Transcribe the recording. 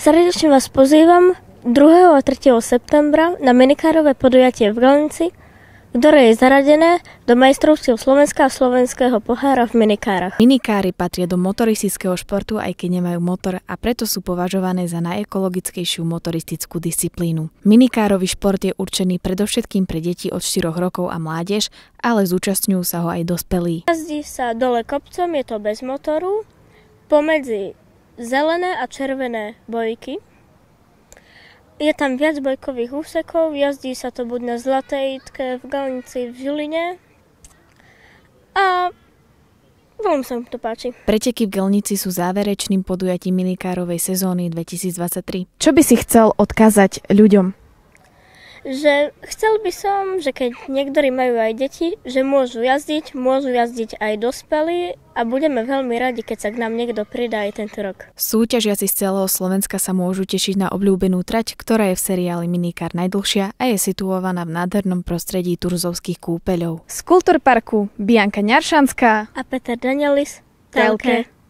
Srdečne vás pozývam 2. a 3. septembra na minikárové podujatie v Galnici, ktoré je zaradené do majstrovstiev Slovenska a slovenského pohára v minikárach. Minikáry patria do motoristického športu, aj keď nemajú motor, a preto sú považované za najekologickejšiu motoristickú disciplínu. Minikárový šport je určený predovšetkým pre deti od 4 rokov a mládež, ale zúčastňujú sa ho aj dospelí. Jazdí sa dole kopcom, je to bez motoru, pomedzi zelené a červené bojky. Je tam viac bojkových úsekov, jazdí sa to buď na Zlatej Jitke, v Galnici, v Žiline a veľmi sa mi to páči. Preteky v Galnici sú záverečným podujatím minikárovej sezóny 2023. Čo by si chcel odkázať ľuďom? Že chcel by som, že keď niektorí majú aj deti, že môžu jazdiť aj dospelí a budeme veľmi radi, keď sa k nám niekto pridá aj tento rok. Súťažiaci z celého Slovenska sa môžu tešiť na obľúbenú trať, ktorá je v seriáli Minikár najdlhšia a je situovaná v nádhernom prostredí Turzovských kúpeľov. Z Kultúrparku Bianka Ňaršanská a Peter Danielis, Telke.